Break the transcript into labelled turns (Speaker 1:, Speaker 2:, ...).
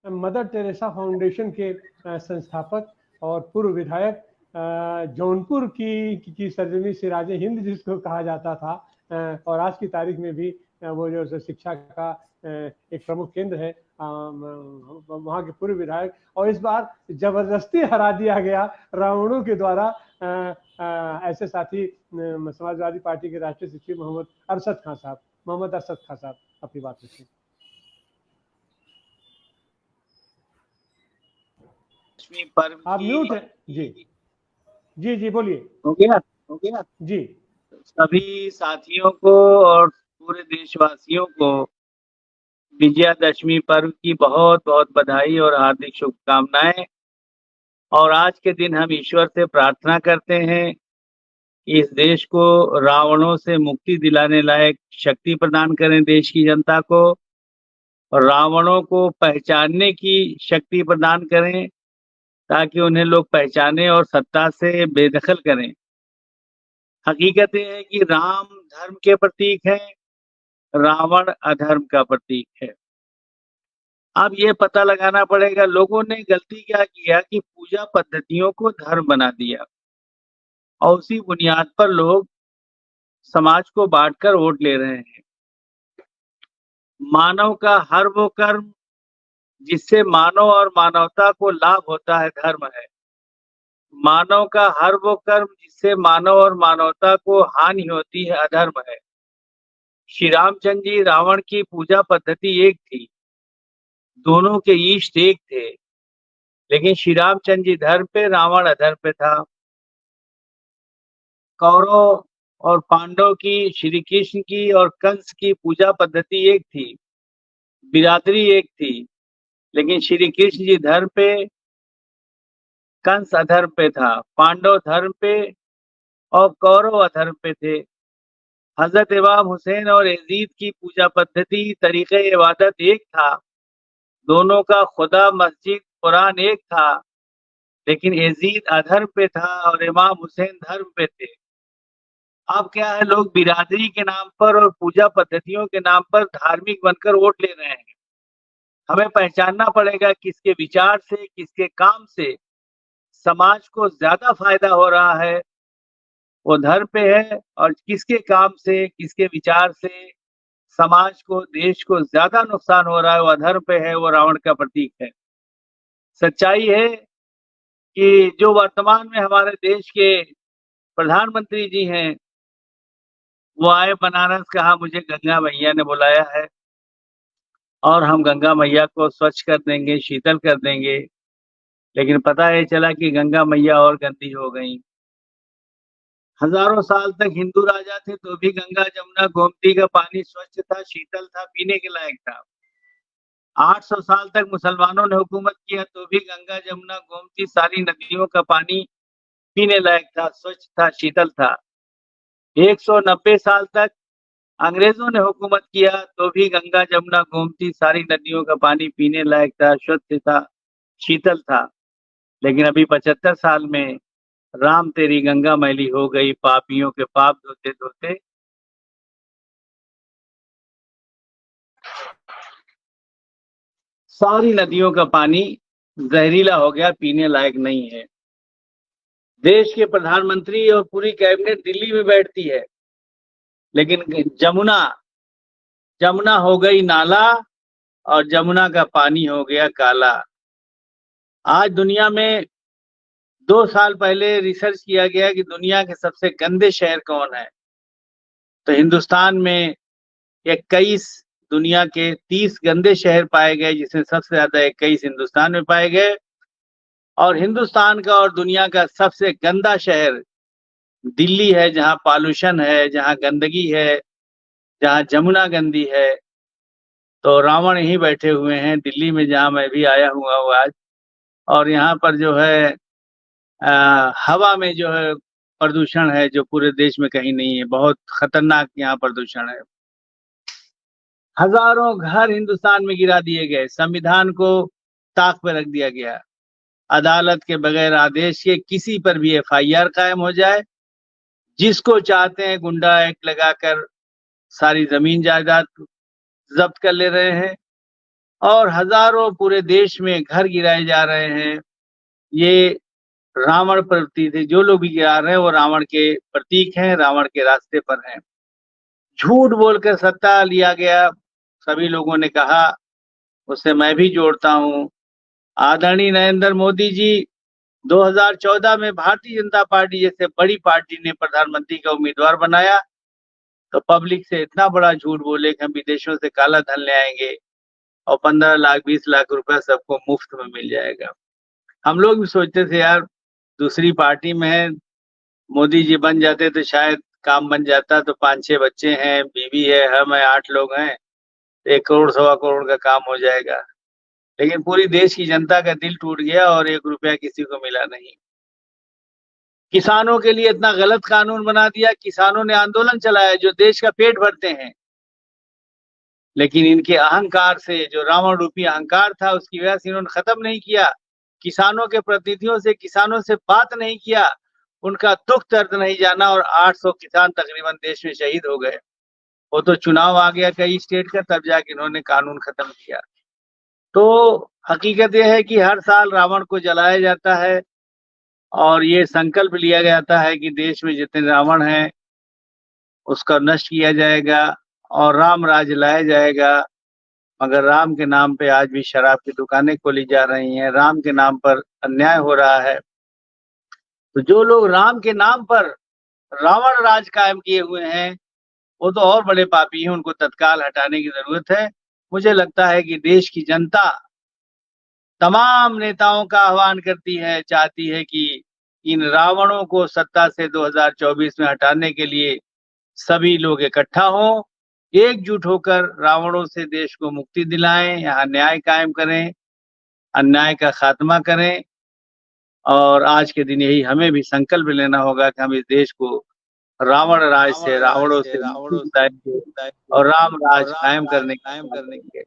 Speaker 1: Mother Teresa foundation के संस्थापक और पूर्व विधायक, जौनपुर की सरजमी सिराज हिंद जिसको कहा जाता था, और आज की तारीख में भी वो जो शिक्षा का एक प्रमुख केंद्र है, वहाँ के पूर्व विधायक, और इस बार जबरदस्ती हरा दिया गया रावणों के द्वारा ऐसे साथी समाजवादी पार्टी के राष्ट्रीय सचिव मोहम्मद अरशद खान साहब अपनी बात रखें। आप म्यूट है जी बोलिए।
Speaker 2: हो गया
Speaker 1: जी।
Speaker 2: सभी साथियों को और पूरे देशवासियों को विजयादशमी पर्व की बहुत बहुत बधाई और हार्दिक शुभकामनाएं। और आज के दिन हम ईश्वर से प्रार्थना करते हैं कि इस देश को रावणों से मुक्ति दिलाने लायक शक्ति प्रदान करें देश की जनता को, और रावणों को पहचानने की शक्ति प्रदान करें ताकि उन्हें लोग पहचाने और सत्ता से बेदखल करें। हकीकत यह है कि राम धर्म के प्रतीक है, रावण अधर्म का प्रतीक है। अब ये पता लगाना पड़ेगा लोगों ने गलती क्या किया कि पूजा पद्धतियों को धर्म बना दिया और उसी बुनियाद पर लोग समाज को बांटकर वोट ले रहे हैं। मानव का हर वो कर्म जिससे मानव और मानवता को लाभ होता है धर्म है। मानव का हर वो कर्म जिससे मानव और मानवता को हानि होती है अधर्म है। श्री रामचंद्र जी रावण की पूजा पद्धति एक थी, दोनों के इष्ट एक थे, लेकिन श्री रामचंद्र जी धर्म पे, रावण अधर्म पे था। कौरव और पांडव की, श्री कृष्ण की और कंस की पूजा पद्धति एक थी, बिरादरी एक थी, लेकिन श्री कृष्ण जी धर्म पे, कंस अधर्म पे था, पांडव धर्म पे और कौरव अधर्म पे थे। हजरत इमाम हुसैन और यजीद की पूजा पद्धति, तरीक़े इबादत एक था, दोनों का खुदा, मस्जिद, कुरान एक था, लेकिन यजीद अधर्म पे था और इमाम हुसैन धर्म पे थे। अब क्या है, लोग बिरादरी के नाम पर और पूजा पद्धतियों के नाम पर धार्मिक बनकर वोट ले रहे हैं। हमें पहचानना पड़ेगा किसके विचार से, किसके काम से समाज को ज्यादा फायदा हो रहा है वो धर्म पे है, और किसके काम से, किसके विचार से समाज को, देश को ज्यादा नुकसान हो रहा है वो अधर्म पे है, वो रावण का प्रतीक है। सच्चाई है कि जो वर्तमान में हमारे देश के प्रधानमंत्री जी हैं, वो आए बनारस, कहा मुझे गंगा मैया ने बुलाया है और हम गंगा मैया को स्वच्छ कर देंगे, शीतल कर देंगे, लेकिन पता ये चला कि गंगा मैया और गंदी हो गई। हजारों साल तक हिंदू राजा थे तो भी गंगा जमुना गोमती का पानी स्वच्छ था, शीतल था, पीने के लायक था। 800 साल तक मुसलमानों ने हुकूमत किया तो भी गंगा जमुना गोमती सारी नदियों का पानी पीने लायक था, स्वच्छ था, शीतल था। 190 साल तक अंग्रेजों ने हुकूमत किया तो भी गंगा जमुना गोमती सारी नदियों का पानी पीने लायक था, शुद्ध था, शीतल था। लेकिन अभी 75 साल में राम तेरी गंगा मैली हो गई, पापियों के पाप धोते धोते सारी नदियों का पानी जहरीला हो गया, पीने लायक नहीं है। देश के प्रधानमंत्री और पूरी कैबिनेट दिल्ली में बैठती है, लेकिन जमुना हो गई नाला और जमुना का पानी हो गया काला। आज दुनिया में 2 साल पहले रिसर्च किया गया कि दुनिया के सबसे गंदे शहर कौन है, तो हिंदुस्तान में 21 दुनिया के 30 गंदे शहर पाए गए, जिसमें सबसे ज्यादा 21 हिंदुस्तान में पाए गए। और हिंदुस्तान का और दुनिया का सबसे गंदा शहर दिल्ली है, जहां पॉल्यूशन है, जहां गंदगी है, जहां जमुना गंदी है। तो रावण यहीं बैठे हुए हैं दिल्ली में, जहां मैं भी आया हुआ हूँ आज। और यहाँ पर जो है हवा में जो है प्रदूषण है जो पूरे देश में कहीं नहीं है, बहुत खतरनाक यहाँ प्रदूषण है। हजारों घर हिंदुस्तान में गिरा दिए गए, संविधान को ताक पे रख दिया गया, अदालत के बगैर आदेश के किसी पर भी एफआईआर कायम हो जाए, जिसको चाहते हैं गुंडा एक्ट लगाकर सारी जमीन जायदाद जब्त कर ले रहे हैं। और हजारों पूरे देश में घर गिराए जा रहे हैं। ये रावण प्रतीक थे, जो लोग भी गिरा रहे हैं वो रावण के प्रतीक हैं, रावण के रास्ते पर हैं। झूठ बोलकर सत्ता लिया गया, सभी लोगों ने कहा, उससे मैं भी जोड़ता हूं। आदरणीय नरेंद्र मोदी जी 2014 में भारतीय जनता पार्टी जैसे बड़ी पार्टी ने प्रधानमंत्री का उम्मीदवार बनाया, तो पब्लिक से इतना बड़ा झूठ बोले कि हम विदेशों से काला धन ले आएंगे और 15 लाख 20 लाख रुपया सबको मुफ्त में मिल जाएगा। हम लोग भी सोचते थे यार दूसरी पार्टी में है, मोदी जी बन जाते तो शायद काम बन जाता, तो 5-6 बच्चे हैं, बीवी है, हम है, 8 लोग हैं, 1 करोड़ 1.25 करोड़ का काम हो जाएगा। लेकिन पूरी देश की जनता का दिल टूट गया और 1 रुपया किसी को मिला नहीं। किसानों के लिए इतना गलत कानून बना दिया, किसानों ने आंदोलन चलाया जो देश का पेट भरते हैं, लेकिन इनके अहंकार से, जो रावण रूपी अहंकार था, उसकी वजह से इन्होंने खत्म नहीं किया। किसानों के प्रतिनिधियों से, किसानों से बात नहीं किया, उनका दुख दर्द नहीं जाना, और 800 किसान तकरीबन देश में शहीद हो गए। वो तो चुनाव आ गया कई स्टेट का, तब जाके इन्होंने कानून खत्म किया। तो हकीकत यह है कि हर साल रावण को जलाया जाता है और ये संकल्प लिया जाता है कि देश में जितने रावण हैं उसका नष्ट किया जाएगा और राम राज लाया जाएगा। मगर राम के नाम पे आज भी शराब की दुकानें खोली जा रही हैं, राम के नाम पर अन्याय हो रहा है। तो जो लोग राम के नाम पर रावण राज कायम किए हुए हैं वो तो और बड़े पापी हैं, उनको तत्काल हटाने की जरूरत है। मुझे लगता है कि देश की जनता तमाम नेताओं का आह्वान करती है, चाहती है कि इन रावणों को सत्ता से 2024 में हटाने के लिए सभी लोग इकट्ठा हों, एकजुट होकर रावणों से देश को मुक्ति दिलाएं, यहाँ न्याय कायम करें, अन्याय का खात्मा करें। और आज के दिन यही हमें भी संकल्प लेना होगा कि हम इस देश को रावण राज से, रावणों से मुक्ति दिलाएंगे और राम राज कायम करने की